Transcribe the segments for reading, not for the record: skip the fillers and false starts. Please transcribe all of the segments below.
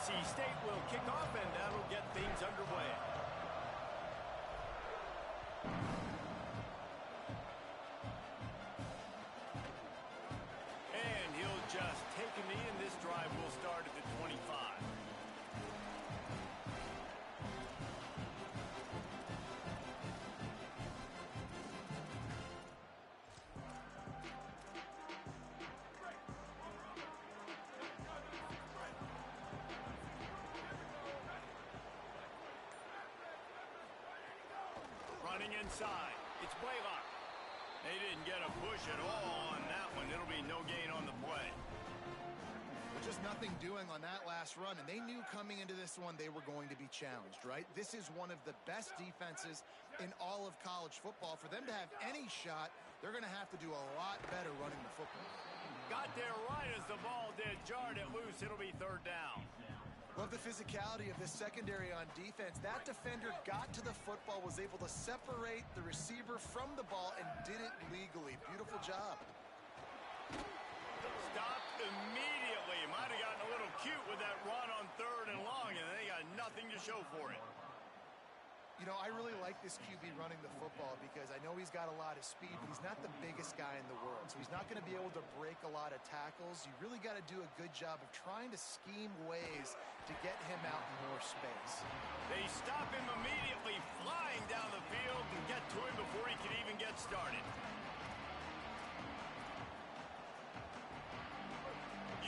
NC State will kick off, and that'll get things underway. And he'll just take a knee, and this drive will start at the 25. Running inside, it's Blaylock. They didn't get a push at all on that one. It'll be no gain on the play. Just nothing doing on that last run, and they knew coming into this one they were going to be challenged, right? This is one of the best defenses in all of college football. For them to have any shot, they're going to have to do a lot better running the football. Got there right as the ball did. Jarred it loose. It'll be third down. Love the physicality of this secondary on defense. That defender got to the football, was able to separate the receiver from the ball, and did it legally. Beautiful job. Stopped immediately. Might have gotten a little cute with that run on 3rd and long, and they got nothing to show for it. You know, I really like this QB running the football because I know he's got a lot of speed, but he's not the biggest guy in the world. So he's not going to be able to break a lot of tackles. You really got to do a good job of trying to scheme ways to get him out in more space. They stop him immediately, flying down the field, and get to him before he can even get started.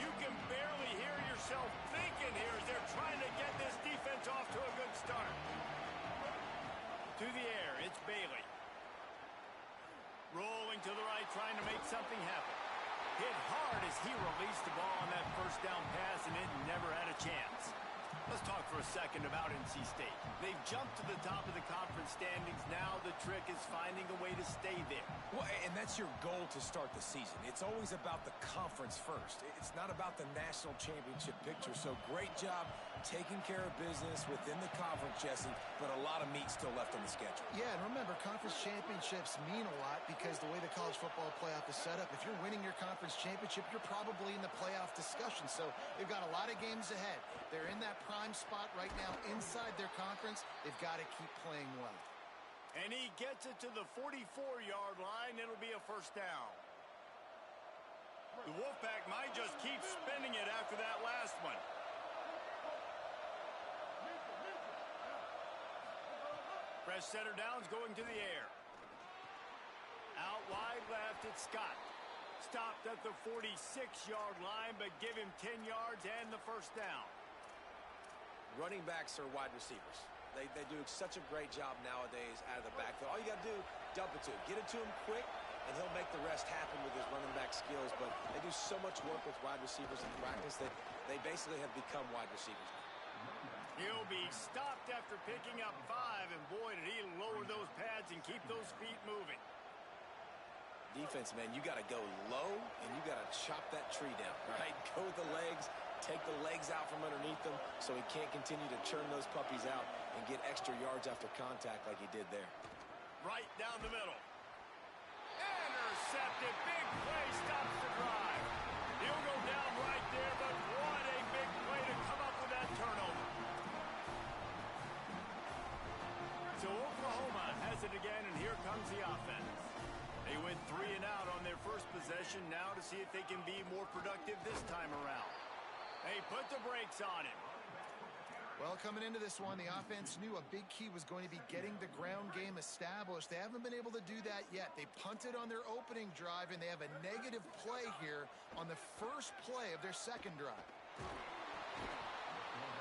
You can barely hear yourself thinking here as they're trying to get this defense off to a good start. To the air, it's Bailey. Rolling to the right, trying to make something happen. Hit hard as he released the ball on that first down pass, and it never had a chance. Let's talk for a second about NC State. They've jumped to the top of the conference standings. Now the trick is finding a way to stay there. Well, and that's your goal to start the season. It's always about the conference first. It's not about the national championship picture. So great job taking care of business within the conference, Jesse, but a lot of meat still left on the schedule. Yeah, and remember, conference championships mean a lot because the way the college football playoff is set up, if you're winning your conference championship, you're probably in the playoff discussion. So they've got a lot of games ahead. They're in that prime spot right now inside their conference. They've got to keep playing well. And he gets it to the 44-yard line. It'll be a first down. The Wolfpack might just keep spinning it after that last one. Fresh center downs going to the air. Out wide left, it's Scott. Stopped at the 46-yard line, but give him 10 yards and the first down. Running backs are wide receivers. They do such a great job nowadays out of the backfield. All you got to do, dump it to him. Get it to him quick, and he'll make the rest happen with his running back skills. But they do so much work with wide receivers in practice that they basically have become wide receivers now. He'll be stopped after picking up 5, and boy, did he lower those pads and keep those feet moving. Defense, man, you got to go low, and you got to chop that tree down, right? Go with the legs, take the legs out from underneath them so he can't continue to churn those puppies out and get extra yards after contact like he did there. Right down the middle. Intercepted. Big play stops the drive. He'll go down right there, but what a big play to come up with that turnover. So Oklahoma has it again, and here comes the offense. They went 3 and out on their first possession. Now to see if they can be more productive this time around. They put the brakes on him. Well, coming into this one, the offense knew a big key was going to be getting the ground game established. They haven't been able to do that yet. They punted on their opening drive, and they have a negative play here on the first play of their second drive.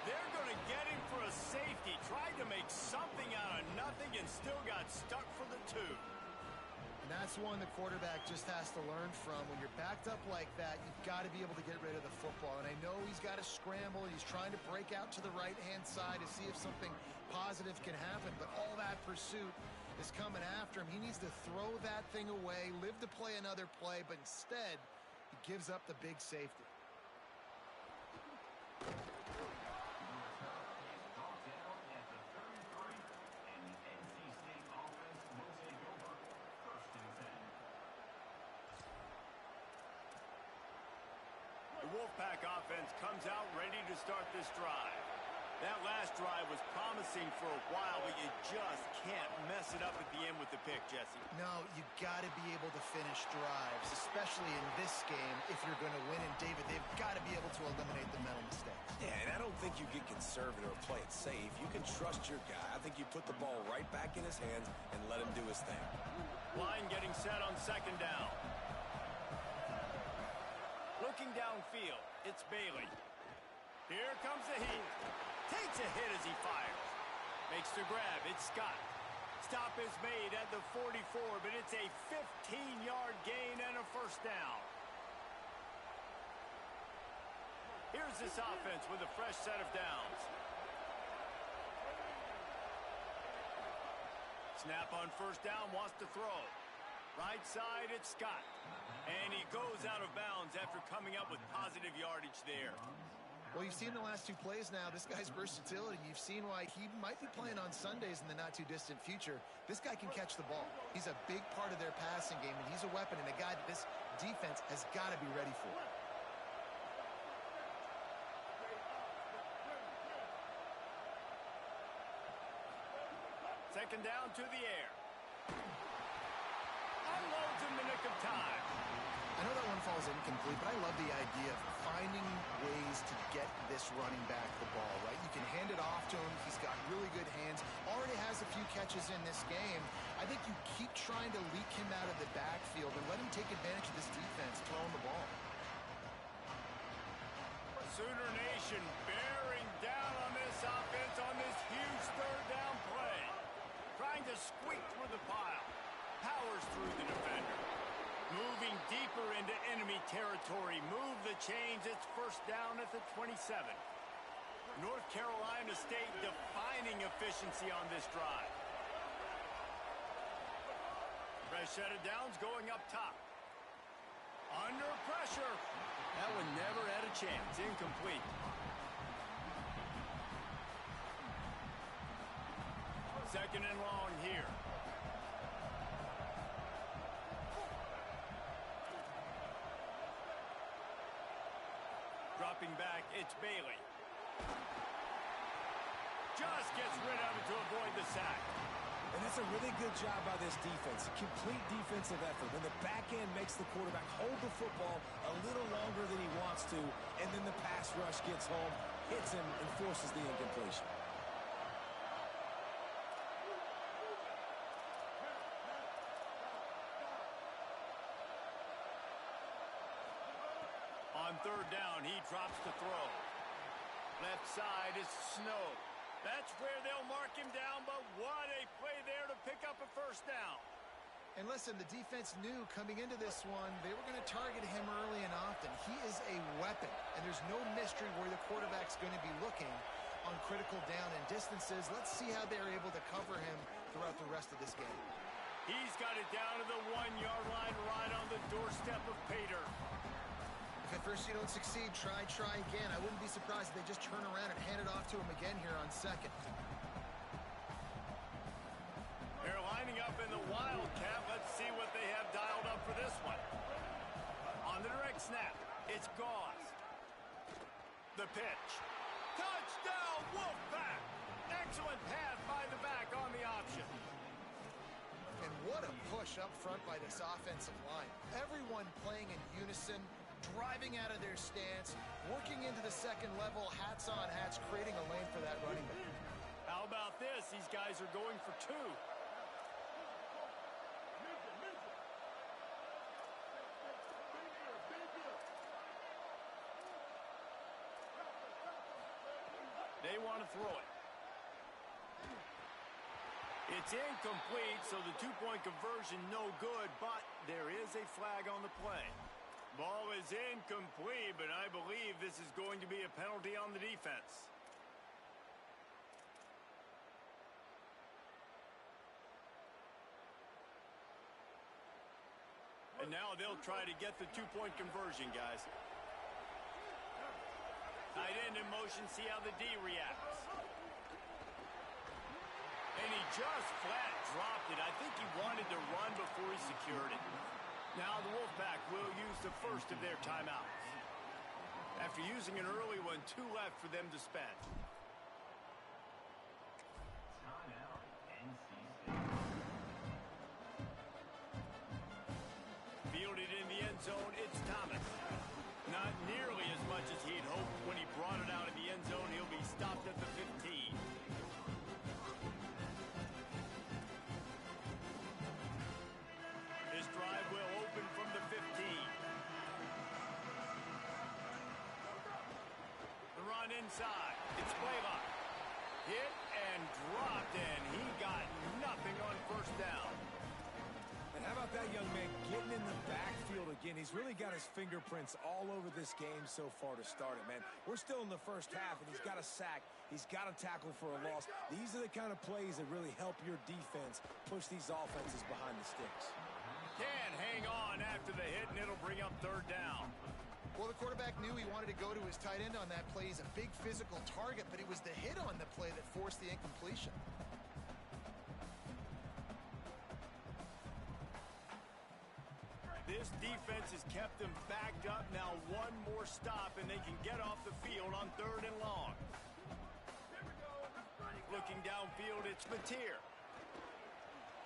They're going to get him for a safety. Tried to make something out of nothing and still got stuck for the 2. And that's one the quarterback just has to learn from. When you're backed up like that, you've got to be able to get rid of the football. And I know he's got to scramble. He's trying to break out to the right-hand side to see if something positive can happen. But all that pursuit is coming after him. He needs to throw that thing away, live to play another play, but instead he gives up the big safety. Wolfpack offense comes out ready to start this drive. That last drive was promising for a while, but you just can't mess it up at the end with the pick, Jesse. No, you got to be able to finish drives, especially in this game if you're going to win. And, David, they've got to be able to eliminate the mental mistakes. Yeah, and I don't think you get conservative or play it safe. You can trust your guy. I think you put the ball right back in his hands and let him do his thing. Line getting set on second down. Looking downfield, it's Bailey. Here comes the heat. Takes a hit as he fires. Makes the grab. It's Scott. Stop is made at the 44, but it's a 15-yard gain and a first down. Here's this offense with a fresh set of downs. Snap on first down, wants to throw. Right side, it's Scott. And he goes out of bounds after coming up with positive yardage there. Well, you've seen the last two plays now. This guy's versatility. You've seen why he might be playing on Sundays in the not-too-distant future. This guy can catch the ball. He's a big part of their passing game, and he's a weapon and a guy that this defense has got to be ready for. Second down to the air. Unloads in the nick of time. I know that one falls incomplete, but I love the idea of finding ways to get this running back the ball, right? You can hand it off to him. He's got really good hands. Already has a few catches in this game. I think you keep trying to leak him out of the backfield and let him take advantage of this defense throwing the ball. Sooner Nation bearing down on this offense on this huge third down play. Trying to squeak through the pile. Powers through the defender. Moving deeper into enemy territory. Move the chains. It's first down at the 27. North Carolina State defining efficiency on this drive. Fresh set of downs going up top. Under pressure. That one never had a chance. Incomplete. Second and long here. Dropping back, it's Bailey. Just gets rid of it to avoid the sack. And that's a really good job by this defense. A complete defensive effort. When the back end makes the quarterback hold the football a little longer than he wants to, and then the pass rush gets home, hits him, and forces the incompletion. On third down, he drops the throw. Left side is Snow. That's where they'll mark him down, but what a play there to pick up a first down. And listen, the defense knew coming into this one, they were going to target him early and often. He is a weapon, and there's no mystery where the quarterback's going to be looking on critical down and distances. Let's see how they're able to cover him throughout the rest of this game. He's got it down to the 1-yard line right on the doorstep of Pater. If at first you don't succeed, try again. I wouldn't be surprised if they just turn around and hand it off to him again here on second. They're lining up in the Wildcat. Let's see what they have dialed up for this one. On the direct snap, it's Gauze. The pitch. Touchdown, Wolfpack! Excellent pass by the back on the option. And what a push up front by this offensive line. Everyone playing in unison, driving out of their stance, working into the second level, hats on hats, creating a lane for that running back. How about this? These guys are going for two. They want to throw it. It's incomplete, so the two-point conversion no good, but there is a flag on the play. Ball is incomplete, but I believe this is going to be a penalty on the defense. And now they'll try to get the two-point conversion, guys. Tight end in motion, see how the D reacts. And he just flat dropped it. I think he wanted to run before he secured it. Now the Wolfpack will use the first of their timeouts. After using an early one, 2 left for them to spend. Fielded in the end zone, it's Thomas. Not nearly as much as he'd hoped when he brought it out of the end zone. He'll be stopped at the 15. His drive will open from the 15. The run inside. It's Blaylock. Hit and dropped, and he got nothing on first down. And how about that young man getting in the backfield again? He's really got his fingerprints all over this game so far to start it, man. We're still in the first half, and he's got a sack. He's got a tackle for a loss. These are the kind of plays that really help your defense push these offenses behind the sticks. Can't hang on after the hit, and it'll bring up third down. Well, the quarterback knew he wanted to go to his tight end on that play. He's a big physical target, but it was the hit on the play that forced the incompletion. This defense has kept them backed up. Now one more stop, and they can get off the field on 3rd and long. Looking downfield, it's Mateer.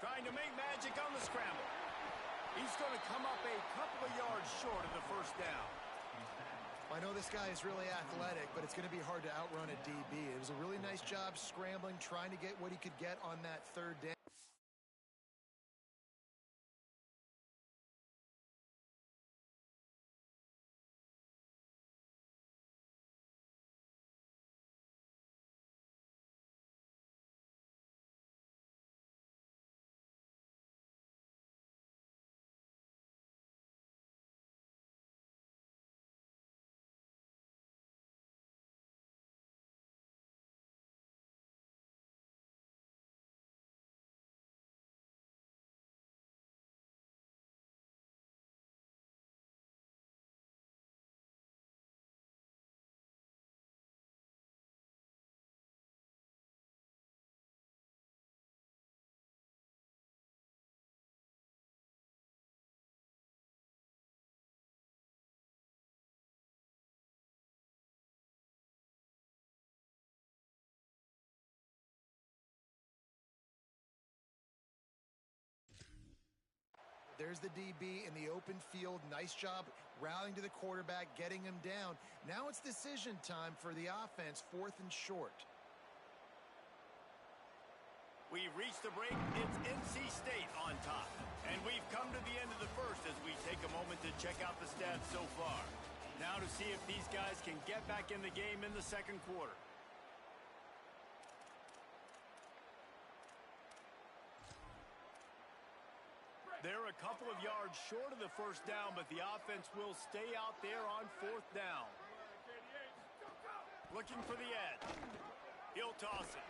Trying to make magic on the scramble. He's going to come up a couple of yards short of the first down. I know this guy is really athletic, but it's going to be hard to outrun a DB. It was a really nice job scrambling, trying to get what he could get on that 3rd down. There's the DB in the open field. Nice job rallying to the quarterback, getting him down. Now it's decision time for the offense, 4th and short. We've reached the break. It's NC State on top. And we've come to the end of the first as we take a moment to check out the stats so far. Now to see if these guys can get back in the game in the second quarter. They're a couple of yards short of the first down, but the offense will stay out there on 4th down. Looking for the edge. He'll toss it.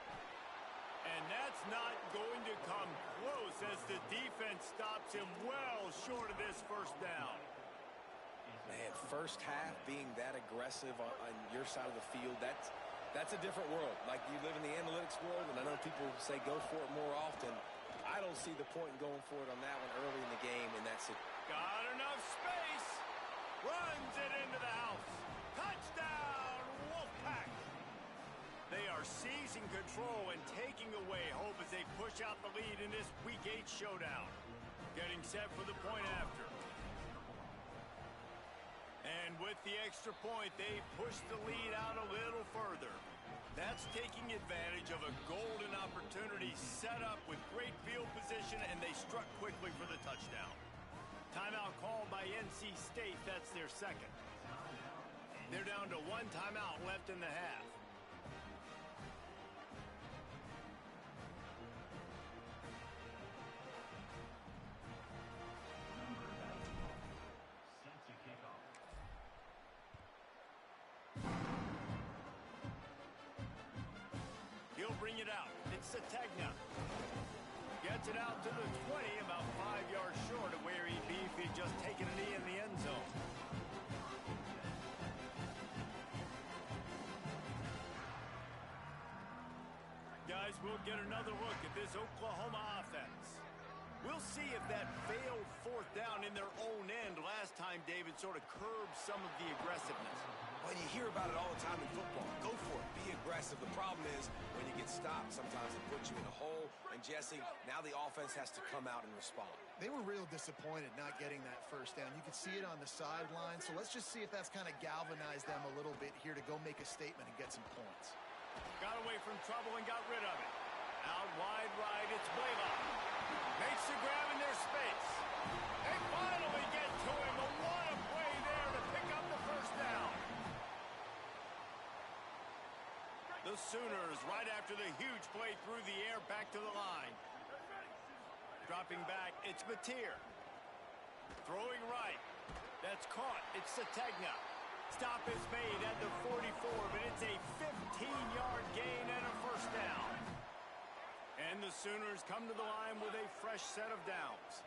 And that's not going to come close as the defense stops him well short of this first down. Man, first half being that aggressive on your side of the field, that's a different world. Like, you live in the analytics world, and I know people say go for it more often. I don't see the point in going for it on that one early in the game, and that's it. Got enough space. Runs it into the house. Touchdown, Wolfpack. They are seizing control and taking away hope as they push out the lead in this Week 8 showdown. Getting set for the point after. And with the extra point, they push the lead out a little further. That's taking advantage of a golden opportunity set up with great field position, and they struck quickly for the touchdown. Timeout called by NC State. That's their second. They're down to 1 timeout left in the half. Bring it out. It's Sategna. Gets it out to the 20, about 5 yards short of where he'd be if he'd just taken a knee in the end zone. Guys, we'll get another look at this Oklahoma offense. We'll see if that failed 4th down in their own end last time, David, sort of curbed some of the aggressiveness. Well, you hear about it all the time in football. Go for it. Be aggressive. The problem is when you get stopped, sometimes it puts you in a hole. And, Jesse, now the offense has to come out and respond. They were real disappointed not getting that first down. You could see it on the sideline. So let's just see if that's kind of galvanized them a little bit here to go make a statement and get some points. Got away from trouble and got rid of it. Out wide right, it's Blaylock. Makes the grab in their space. They finally get to him. But what a play there to pick up the first down. The Sooners, right after the huge play through the air, back to the line. Dropping back, it's Mateer. Throwing right. That's caught. It's Sategna. Stop is made at the 44, but it's a 15-yard gain and a first down. And the Sooners come to the line with a fresh set of downs.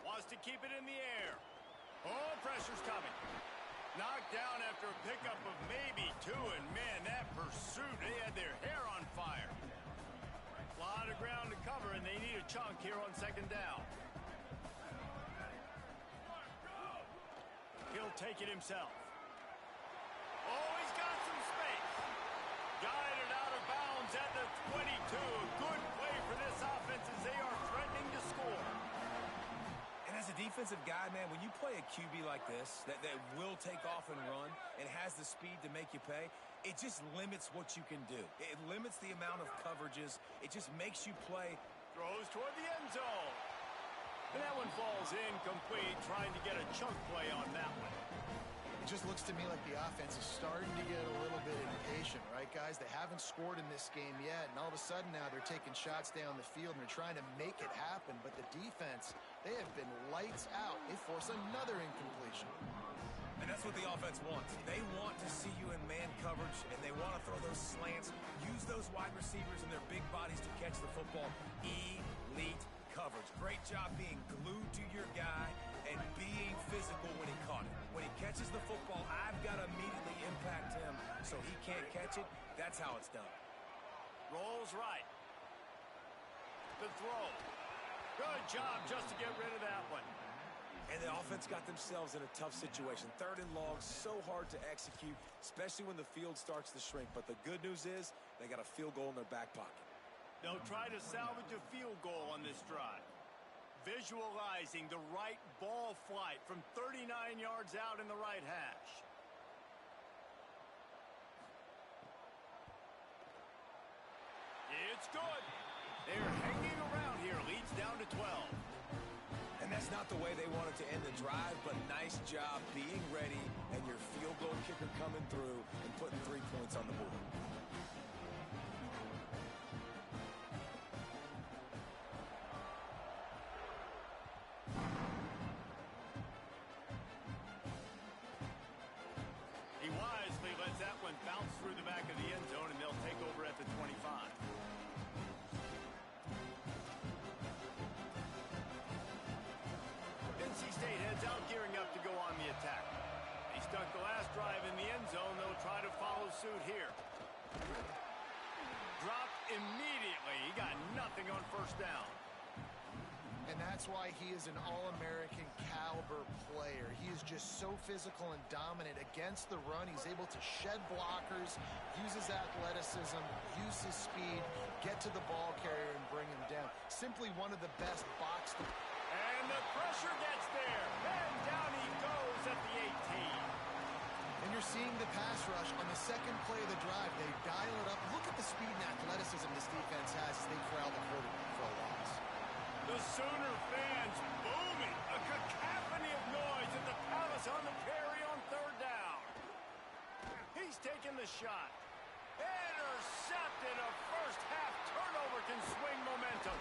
Wants to keep it in the air. Oh, pressure's coming. Knocked down after a pickup of maybe 2, and man, that pursuit, they had their hair on fire. A lot of ground to cover, and they need a chunk here on second down. He'll take it himself. Oh, he's got some space. Guided out of bounds at the 22. A good play for this offense as they are threatening to score. And as a defensive guy, man, when you play a QB like this that will take off and run and has the speed to make you pay, it just limits what you can do. It limits the amount of coverages. It just makes you play. Throws toward the end zone. And that one falls incomplete, trying to get a chunk play on that one. It just looks to me like the offense is starting to get a little bit impatient, right, guys? They haven't scored in this game yet, and all of a sudden now they're taking shots down the field and they're trying to make it happen. But the defense, they have been lights out. They force another incompletion. And that's what the offense wants. They want to see you in man coverage, and they want to throw those slants, use those wide receivers and their big bodies to catch the football. Elite coverage. Great job being glued to your guy and being physical when he caught it. When he catches the football, I've got to immediately impact him so he can't catch it. That's how it's done. Rolls right. The throw. Good job just to get rid of that one. And the offense got themselves in a tough situation. 3rd and long, so hard to execute, especially when the field starts to shrink. But the good news is they got a field goal in their back pocket. They'll try to salvage a field goal on this drive. Visualizing the right ball flight from 39 yards out in the right hash. It's good. They're hanging around here. Leads down to 12. And that's not the way they wanted to end the drive, but nice job being ready and your field goal kicker coming through and putting 3 points on the board. He wisely lets that one bounce through the back of the end zone, and they'll take over at the 25. NC State heads out, gearing up to go on the attack. He stuck the last drive in the end zone. They'll try to follow suit here. Dropped immediately. He got nothing on first down. And that's why he is an All-American caliber player. He is just so physical and dominant against the run. He's able to shed blockers, use his athleticism, use his speed, get to the ball carrier and bring him down. Simply one of the best box. And the pressure gets there. And down he goes at the 18. And you're seeing the pass rush on the second play of the drive. They dial it up. Look at the speed and athleticism this defense has as they corral the quarterback for a loss. The Sooner fans booming. A cacophony of noise at the Palace on the Prairie on 3rd down. He's taking the shot. Intercepted. A first half turnover can swing momentum.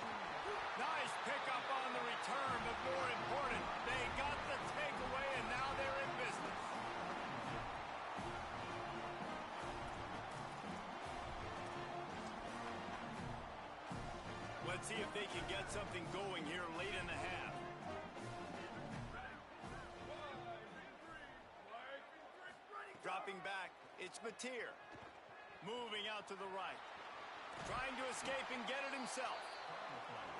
Nice pickup on the return, but more important, they got the takeaway and now they're in business. Let's see if they can get something going here late in the half. Dropping back, it's Mateer. Moving out to the right. Trying to escape and get it himself.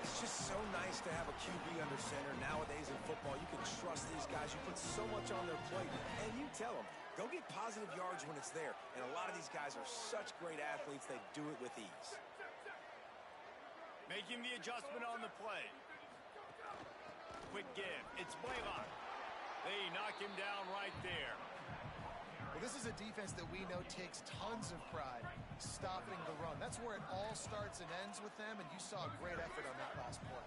It's just so nice to have a QB under center. Nowadays in football, you can trust these guys. You put so much on their plate, and you tell them, go get positive yards when it's there. And a lot of these guys are such great athletes, they do it with ease. Making the adjustment on the play. Quick give. It's Blaylock. They knock him down right there. Well, this is a defense that we know takes tons of pride stopping the run. That's where it all starts and ends with them, and you saw a great effort on that last play.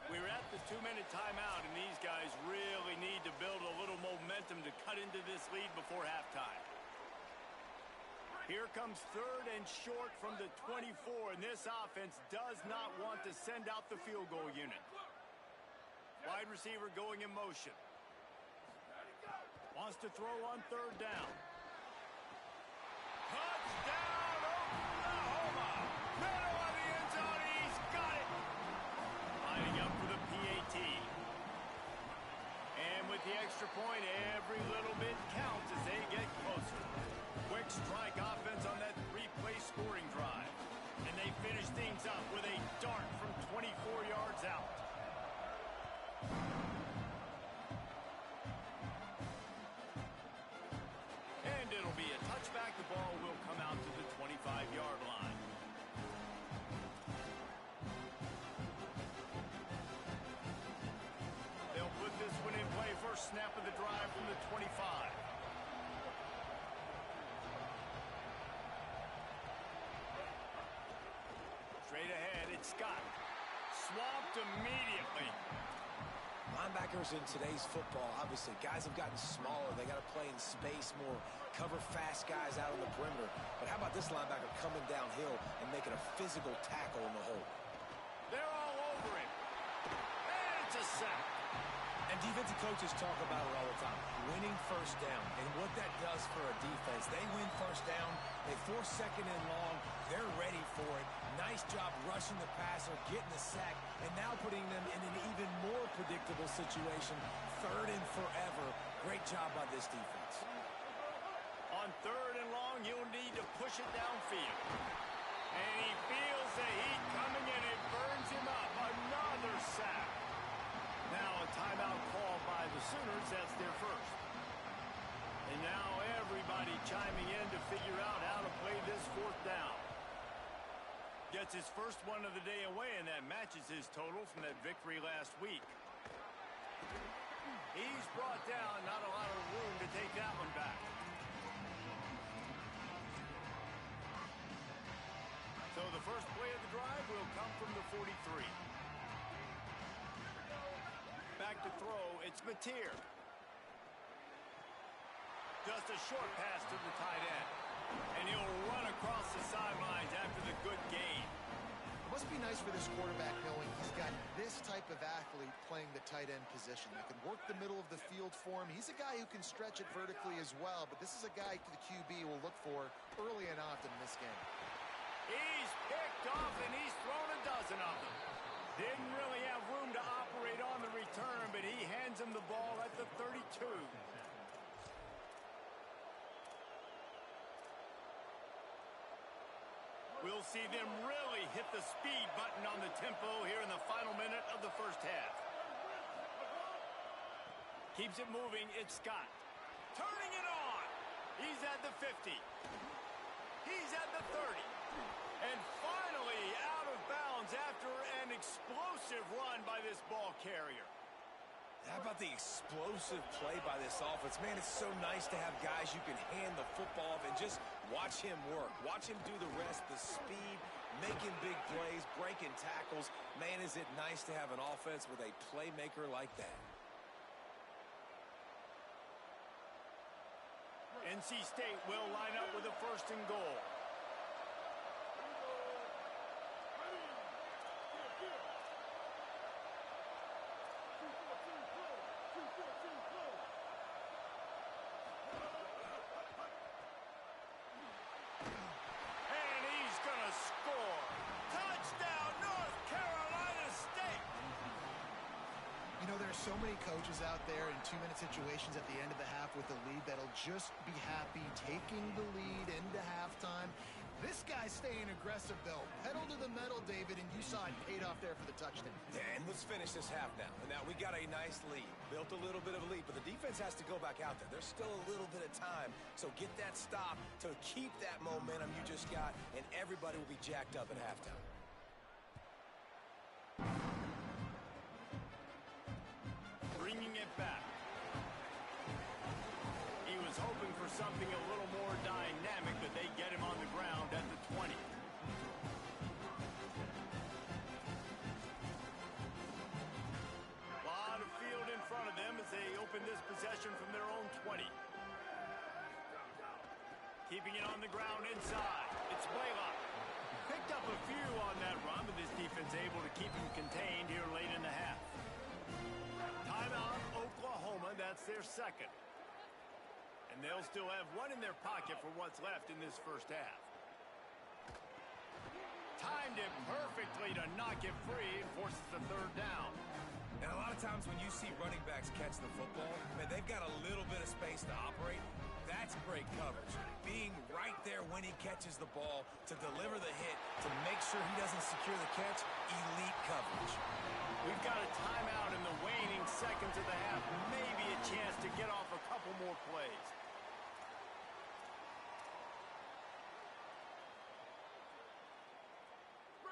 We're at the 2-minute timeout, and these guys really need to build a little momentum to cut into this lead before halftime. Here comes 3rd and short from the 24, and this offense does not want to send out the field goal unit. Wide receiver going in motion. Wants to throw on 3rd down. Touchdown, Oklahoma! Middle of the end zone, he's got it! Lining up for the PAT. And with the extra point, every little bit counts as they get closer. Quick strike offense on that 3-play scoring drive. And they finish things up with a dart from 24 yards out. And it'll be a touchback. The ball will come out to the 25-yard line. They'll put this one in play. First snap of the drive from the 25. Straight ahead, it's Scott. Swamped immediately. Linebackers in today's football, obviously, guys have gotten smaller. They got to play in space more, cover fast guys out on the perimeter. But how about this linebacker coming downhill and making a physical tackle in the hole? They're all over him. And it's a sack. And defensive coaches talk about it all the time, winning first down. And what that does for a defense, they win first down, they force 2nd and long, they're ready for it. Nice job rushing the passer, getting the sack, and now putting them in an even more predictable situation, 3rd and forever. Great job by this defense. On 3rd and long, he'll need to push it downfield. And he feels the heat coming, and it burns him up. Another sack. Now a timeout called by the Sooners. That's their first. And now everybody chiming in to figure out how to play this 4th down. Gets his first one of the day away, and that matches his total from that victory last week. He's brought down. Not a lot of room to take that one back. So the first play of the drive will come from the 43. Back to throw, it's Mateer. Just a short pass to the tight end. And he'll run across the sidelines after the good gain. It must be nice for this quarterback knowing he's got this type of athlete playing the tight end position that can work the middle of the field for him. He's a guy who can stretch it vertically as well, but this is a guy the QB will look for early and often in this game. He's picked off, and he's thrown a dozen of them. Didn't really have room to operate on the return, but he hands him the ball at the 32. We'll see them really hit the speed button on the tempo here in the final minute of the first half. Keeps it moving, it's Scott. Turning it on. He's at the 50. He's at the 30. And finally out of bounds after an explosive run by this ball carrier. How about the explosive play by this offense? Man, it's so nice to have guys you can hand the football off and just watch him work. Watch him do the rest, the speed, making big plays, breaking tackles. Man, is it nice to have an offense with a playmaker like that. NC State will line up with a 1st and goal. So many coaches out there in 2-minute situations at the end of the half with the lead that'll just be happy taking the lead into halftime. This guy's staying aggressive, though. Pedal to the metal, David, and you saw it paid off there for the touchdown. And let's finish this half now. And now we got a nice lead. Built a little bit of a lead, but the defense has to go back out there. There's still a little bit of time. So get that stop to keep that momentum you just got, and everybody will be jacked up at halftime. Bringing it back. He was hoping for something a little more dynamic, but they get him on the ground at the 20. A lot of field in front of them as they open this possession from their own 20. Keeping it on the ground inside. It's Blaylock. Picked up a few on that run, but this defense able to keep him contained here late in the half. Timeout, Oklahoma. That's their second. And they'll still have one in their pocket for what's left in this first half. Timed it perfectly to knock it free and forces the third down. And a lot of times when you see running backs catch the football, man, they've got a little bit of space to operate. That's great coverage. Being right there when he catches the ball to deliver the hit, to make sure he doesn't secure the catch, elite coverage. We've got a timeout in the waning seconds of the half. Maybe a chance to get off a couple more plays.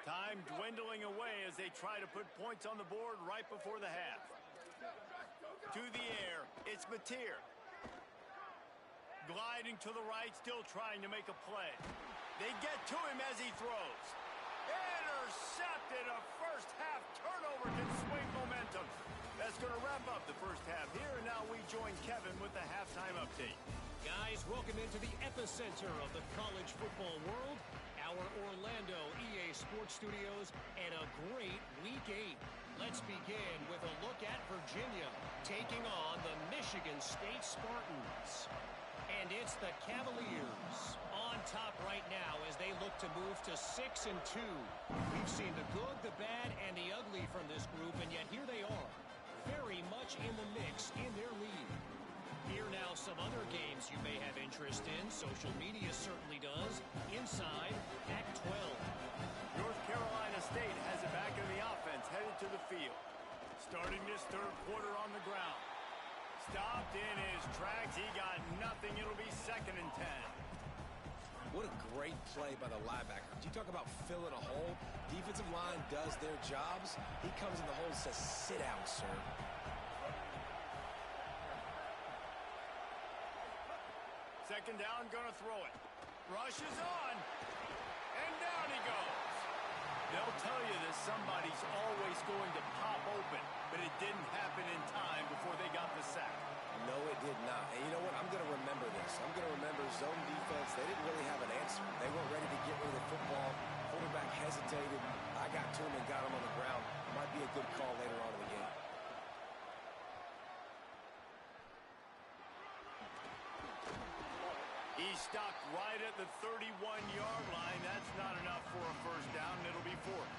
Time dwindling away as they try to put points on the board right before the half. To the air, it's Mateer. Gliding to the right, still trying to make a play. They get to him as he throws. Intercepted. A first half turnover can swing momentum. That's going to wrap up the first half here, and now we join Kevin with the halftime update. Guys, welcome into the epicenter of the college football world, our Orlando EA Sports Studios, and a great Week 8. Let's begin with a look at Virginia taking on the Michigan State Spartans. And it's the Cavaliers on top right now as they look to move to 6-2. We've seen the good, the bad, and the ugly from this group, and yet here they are, very much in the mix in their lead. Here now some other games you may have interest in. Social media certainly does. Inside Pac-12. North Carolina State has it back in the offense, headed to the field. Starting this third quarter on the ground. Stopped in his tracks. He got nothing. It'll be 2nd and 10. What a great play by the linebacker. You talk about filling a hole. Defensive line does their jobs. He comes in the hole and says, sit down, sir. Second down, gonna throw it. Rushes on. And down he goes. They'll tell you that somebody's always going to pop open, but it didn't happen in time before they got the sack. No, it did not. And you know what? I'm going to remember this. I'm going to remember zone defense. They didn't really have an answer. They weren't ready to get rid of the football. Quarterback hesitated. I got to him and got him on the ground. Might be a good call later on in the game. He stopped right at the 31-yard line. That's not enough for a first down, and it'll be 4th.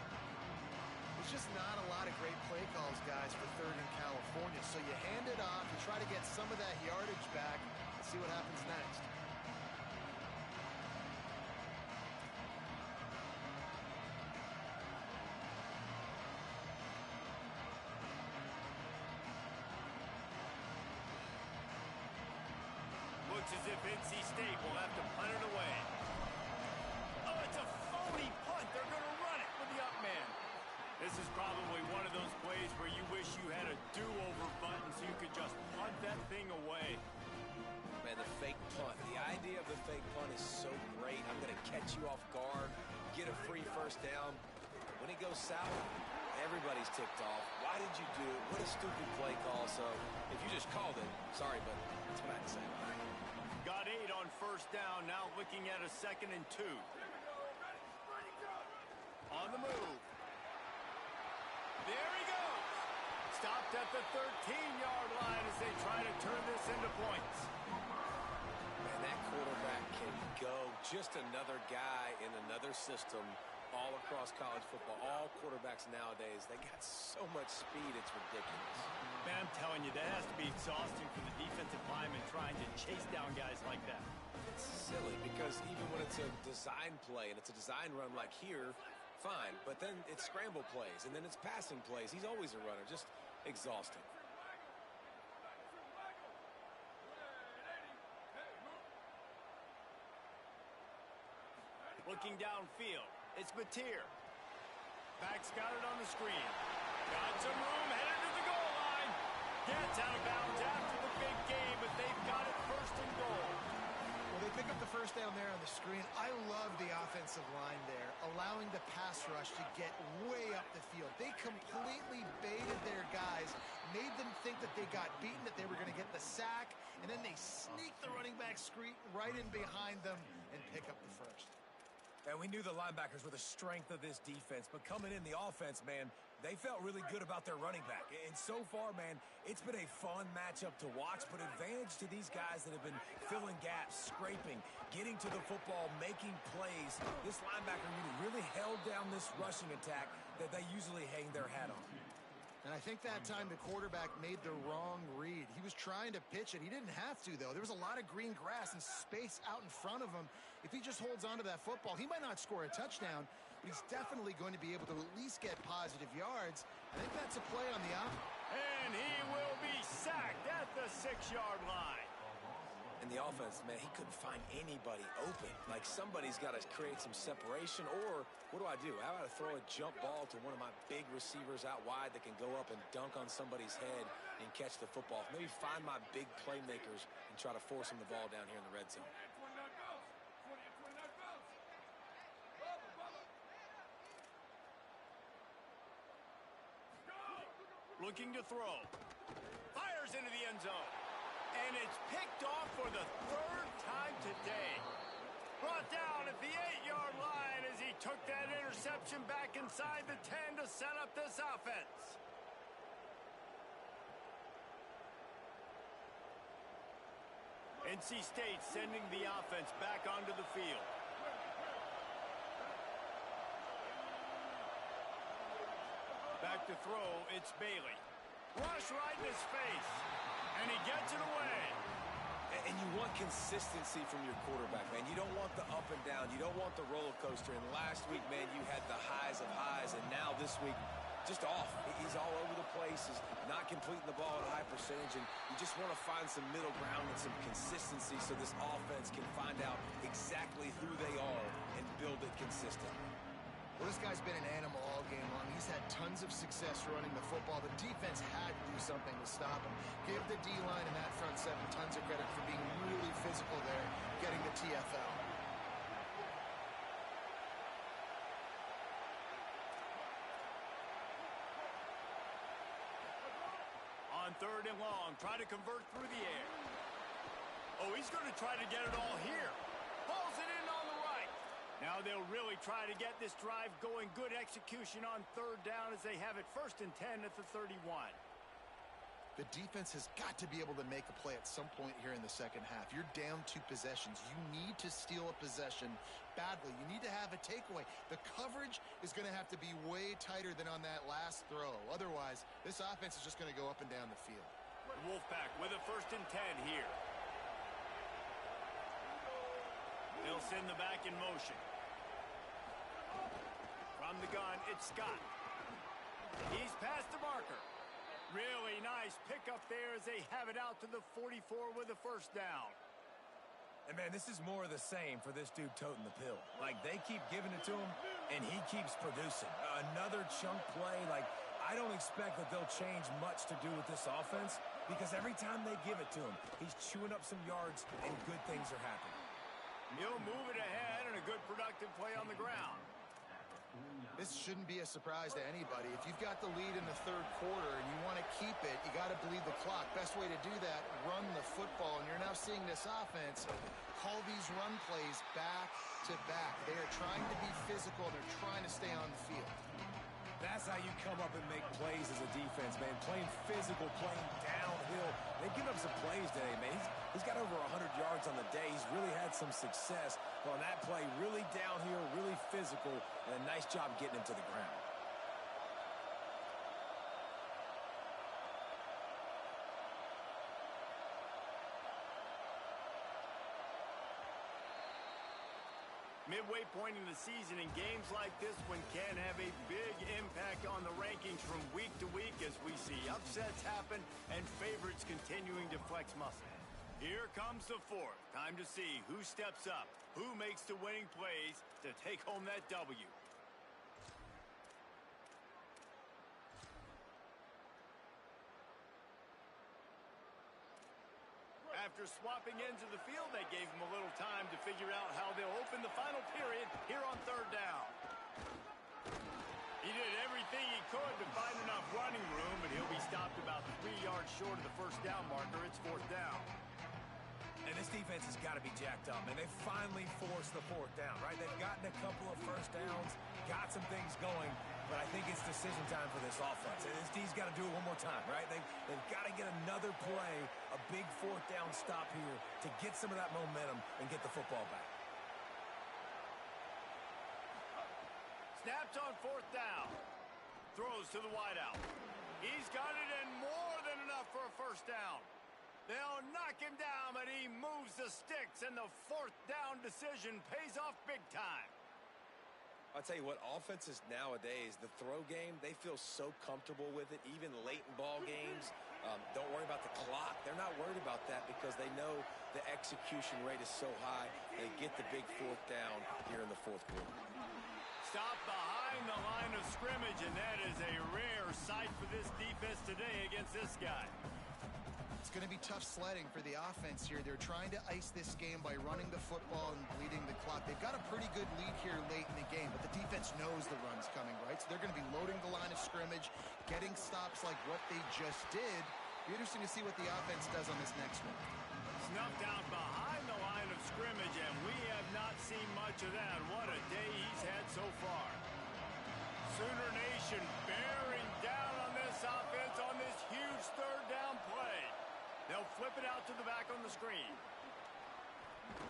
There's just not a lot of great play calls, guys, for 3rd in California. So you hand it off, you try to get some of that yardage back, and see what happens next. Looks as if NC State will have to punt it away. Oh, it's a phony punt. They're going to run it with the up man. This is probably one of those plays where you wish you had a do-over button so you could just punt that thing away. Man, the fake punt. The idea of the fake punt is so great. I'm going to catch you off guard, get a free first down. When it goes south, everybody's ticked off. Why did you do it? What a stupid play call. So if you just called it, sorry, but that's what I had to say. Got 8 on first down, now looking at a 2nd and 2. On the move. There he goes. Stopped at the 13-yard line as they try to turn this into points. Man, that quarterback can go. Just another guy in another system all across college football. All quarterbacks nowadays, they got so much speed, it's ridiculous. Man, I'm telling you, that has to be exhausting for the defensive lineman trying to chase down guys like that. It's silly because because even when it's a design play and it's a design run like here, fine. But then it's scramble plays, and then it's passing plays. He's always a runner, just exhausting. Looking downfield, it's Mateer. Back's got it on the screen. Got some room, headed to the goal line. Gets out of bounds after the big game, but they've got it first and goal. Well, they pick up the first down there on the screen. I love the offensive line there, allowing the pass rush to get way up the field. They completely baited their guys, made them think that they got beaten, that they were going to get the sack, and then they sneak the running back screen right in behind them and pick up the first. And we knew the linebackers were the strength of this defense, but coming in the offense, man, they felt really good about their running back. And so far, man, it's been a fun matchup to watch, but advantage to these guys that have been filling gaps, scraping, getting to the football, making plays. This linebacker really held down this rushing attack that they usually hang their hat on. And I think that time the quarterback made the wrong read. He was trying to pitch it. He didn't have to, though. There was a lot of green grass and space out in front of him. If he just holds on to that football, he might not score a touchdown, but he's definitely going to be able to at least get positive yards. I think that's a play on the offense. And he will be sacked at the 6-yard line. And the offense, man, he couldn't find anybody open. Like, somebody's got to create some separation, or what do? How about I throw a jump ball to one of my big receivers out wide that can go up and dunk on somebody's head and catch the football? Maybe find my big playmakers and try to force them the ball down here in the red zone. Looking to throw. Fires into the end zone. And it's picked off for the 3rd time today. Brought down at the 8-yard line as he took that interception back inside the 10 to set up this offense. NC State sending the offense back onto the field. Back to throw, it's Bailey. Rush right in his face. And he gets it away. And you want consistency from your quarterback, man. You don't want the up and down. You don't want the roller coaster. And last week, man, you had the highs of highs. And now this week, just off. He's all over the place. He's not completing the ball at a high percentage. And you just want to find some middle ground and some consistency so this offense can find out exactly who they are and build it consistently. Well, this guy's been an animal all game long. He's had tons of success running the football. The defense had to do something to stop him. Give the D-line and that front seven tons of credit for being really physical there, getting the TFL. On 3rd and long, try to convert through the air. Oh, he's going to try to get it all here. Pulls it in on the right. Now they'll really try to get this drive going. Good execution on 3rd down as they have it 1st and 10 at the 31. The defense has got to be able to make a play at some point here in the second half. You're down 2 possessions. You need to steal a possession badly. You need to have a takeaway. The coverage is going to have to be way tighter than on that last throw. Otherwise, this offense is just going to go up and down the field. Wolfpack with a 1st and 10 here. They'll send the back in motion. From the gun, it's Scott. He's past the marker. Really nice pickup there as they have it out to the 44 with a 1st down. And, man, this is more of the same for this dude toting the pill. Like, they keep giving it to him, and he keeps producing. Another chunk play. Like, I don't expect that they'll change much to do with this offense because every time they give it to him, he's chewing up some yards, and good things are happening. He'll move it ahead and a good productive play on the ground. This shouldn't be a surprise to anybody. If you've got the lead in the 3rd quarter and you want to keep it, you got to bleed the clock. Best way to do that, run the football. And you're now seeing this offense call these run plays back to back. They are trying to be physical. They're trying to stay on the field. That's how you come up and make plays as a defense, man. Playing physical, playing downhill. They've given up some plays today, man. He's got over 100 yards on the day. He's really had some success on that play. Really downhill, really physical, and a nice job getting him to the ground. Midway point in the season, and games like this one can have a big impact on the rankings from week to week as we see upsets happen and favorites continuing to flex muscle. Here comes the fourth. Time to see who steps up, who makes the winning plays to take home that W. After swapping ends of the field, they gave him a little time to figure out how they'll open the final period here on third down. He did everything he could to find enough running room, but he'll be stopped about 3 yards short of the first down marker. It's fourth down. And this defense has got to be jacked up, and they've finally forced the fourth down, right? They've gotten a couple of first downs, got some things going, but I think it's decision time for this offense. And this D's got to do it one more time, right? They've got to get another play, a big fourth down stop here to get some of that momentum and get the football back. Snaps on fourth down. Throws to the wideout. He's got it and more than enough for a first down. They'll knock him down, but he moves the sticks, and the fourth down decision pays off big time. I'll tell you what, offenses nowadays, the throw game, they feel so comfortable with it, even late in ball games. Don't worry about the clock. They're not worried about that because they know the execution rate is so high. They get the big fourth down here in the fourth quarter. Stop behind the line of scrimmage, and that is a rare sight for this defense today against this guy. It's going to be tough sledding for the offense here. They're trying to ice this game by running the football and bleeding the clock. They've got a pretty good lead here late in the game, but the defense knows the run's coming, right? So they're going to be loading the line of scrimmage, getting stops like what they just did. Be interesting to see what the offense does on this next one. Snuffed out behind the line of scrimmage, and we have not seen much of that. What a day he's had so far. Sooner Nation bearing down on this offense on this huge third down play. They'll flip it out to the back on the screen.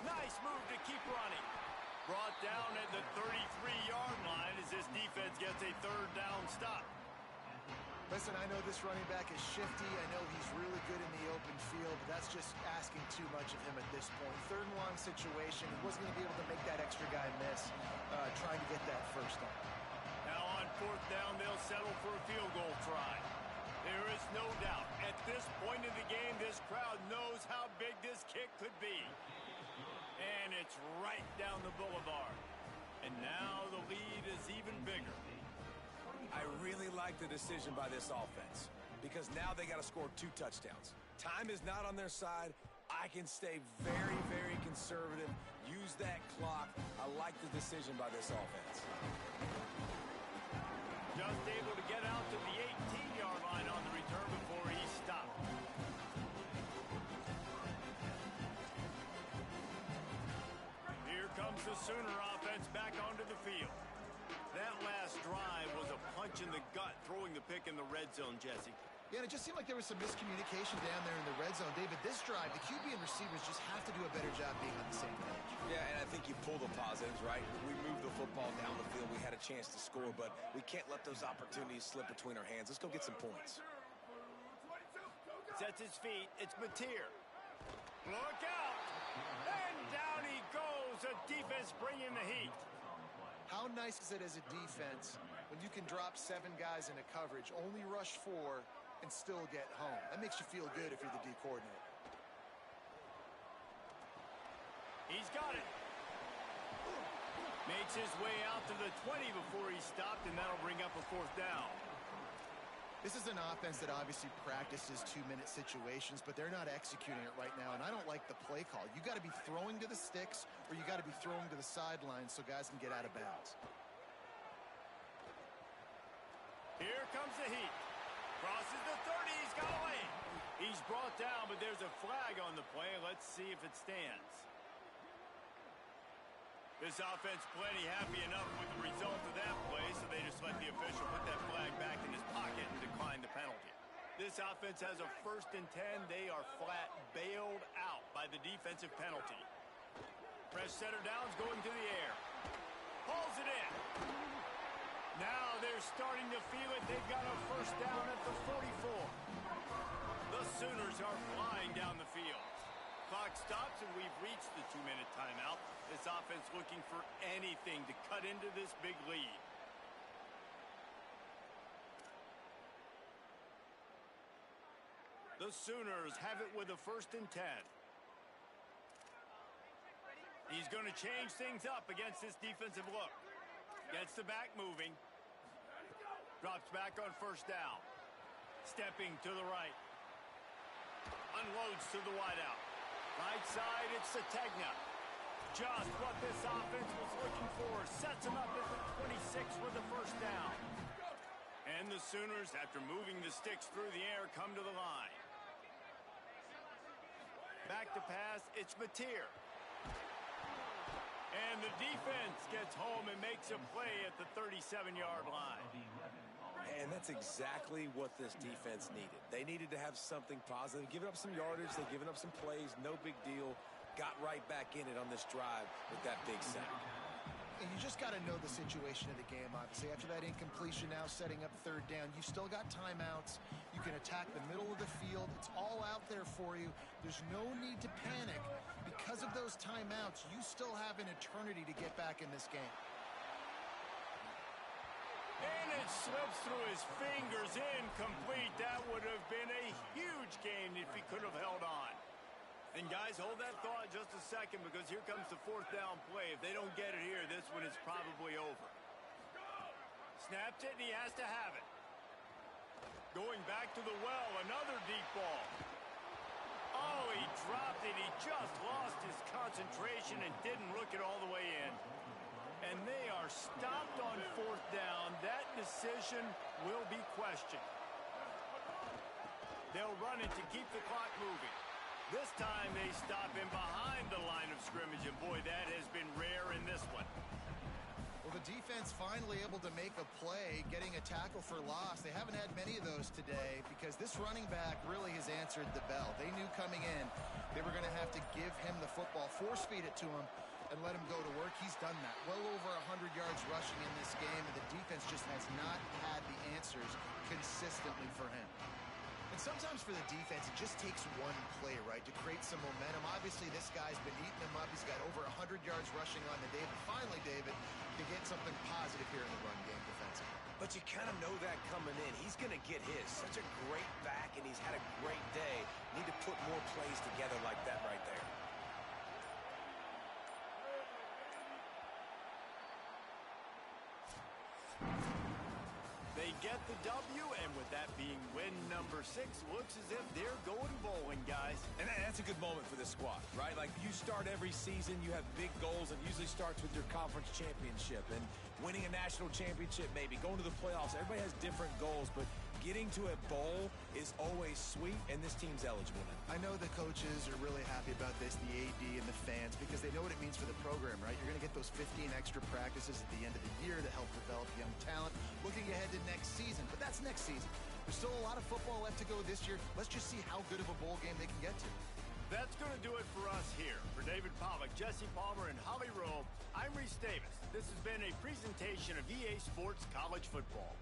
Nice move to keep running. Brought down at the 33-yard line as this defense gets a third down stop. Listen, I know this running back is shifty. I know he's really good in the open field, but that's just asking too much of him at this point. Third and long situation. He wasn't going to be able to make that extra guy miss trying to get that first down. Now on fourth down, they'll settle for a field goal try. There is no doubt, at this point in the game, this crowd knows how big this kick could be. And it's right down the boulevard. And now the lead is even bigger. I really like the decision by this offense because now they got to score 2 touchdowns. Time is not on their side. I can stay very, very conservative, use that clock. I like the decision by this offense. Just able to get out to the 18-yard line on the return before he stopped. Here comes the Sooner offense back onto the field. That last drive was a punch in the gut, throwing the pick in the red zone, Jesse. Yeah, and it just seemed like there was some miscommunication down there in the red zone. David, this drive, the QB and receivers just have to do a better job being on the same page. Yeah, and I think you pull the positives, right? We moved the football down the field. We had a chance to score, but we can't let those opportunities slip between our hands. Let's go get some points. Sets his feet. It's Mateer. Look out! And down he goes. The defense bringing the heat. How nice is it as a defense when you can drop 7 guys into coverage, only rush 4, and still get home? That makes you feel good if you're the D coordinator. He's got it. Makes his way out to the 20 before he stopped, and that'll bring up a fourth down. This is an offense that obviously practices 2-minute situations, but they're not executing it right now, and I don't like the play call. You got to be throwing to the sticks, or you got to be throwing to the sidelines so guys can get out of bounds. Here comes the heat. Crosses the 30. He's got away. He's brought down, but there's a flag on the play. Let's see if it stands. This offense plenty happy enough with the result of that play, so they just let the official put that flag back in his pocket and decline the penalty. This offense has a 1st and 10. They are flat bailed out by the defensive penalty. Fresh setter downs going to the air. Pulls it in. Now they're starting to feel it. They've got a first down at the 44. The Sooners are flying down the field. Clock stops, and we've reached the 2-minute timeout. This offense looking for anything to cut into this big lead. The Sooners have it with a 1st and 10. He's going to change things up against this defensive look. Gets the back moving. Drops back on 1st down. Stepping to the right. Unloads to the wideout. Right side, it's Sategna. Just what this offense was looking for. Sets him up at the 26 with the 1st down. And the Sooners, after moving the sticks through the air, come to the line. Back to pass, it's Mateer. And the defense gets home and makes a play at the 37-yard line. And that's exactly what this defense needed. They needed to have something positive. Giving up some yardage, they've given up some plays, no big deal. Got right back in it on this drive with that big sack. And you just got to know the situation of the game, obviously. After that incompletion, now setting up 3rd down. You've still got timeouts. You can attack the middle of the field. It's all out there for you. There's no need to panic. Because of those timeouts, you still have an eternity to get back in this game. And it slips through his fingers, incomplete. That would have been a huge gain if he could have held on. And guys, hold that thought just a second, because here comes the 4th down play. If they don't get it here, this one is probably over. Snapped it, and he has to have it. Going back to the well, another deep ball. Oh, he dropped it. He just lost his concentration and didn't look it all the way in. And they are stopped on 4th down. That decision will be questioned. They'll run it to keep the clock moving. This time they stop him behind the line of scrimmage, and boy, that has been rare in this one. Well, the defense finally able to make a play, getting a tackle for loss. They haven't had many of those today because this running back really has answered the bell. They knew coming in they were going to have to give him the football, force feed it to him, and let him go to work. He's done that. Well over 100 yards rushing in this game, and the defense just has not had the answers consistently for him. And sometimes for the defense, it just takes one play, right, to create some momentum. Obviously, this guy's been eating him up. He's got over 100 yards rushing on the day. But finally, David, to get something positive here in the run game defensively. But you kind of know that coming in. He's going to get his. Such a great back, and he's had a great day. Need to put more plays together like that right there. They get the W, and with that being win number 6, looks as if they're going bowling, guys. And that's a good moment for this squad, right? Like, you start every season, you have big goals. It usually starts with your conference championship and winning a national championship, maybe going to the playoffs. Everybody has different goals, but getting to a bowl is always sweet, and this team's eligible now. I know the coaches are really happy about this, the AD and the fans, because they know what it means for the program, right? You're going to get those 15 extra practices at the end of the year to help develop young talent, looking ahead to next season. But that's next season. There's still a lot of football left to go this year. Let's just see how good of a bowl game they can get to. That's going to do it for us here. For David Pollack, Jesse Palmer, and Holly Rowe, I'm Reese Davis. This has been a presentation of EA Sports College Football.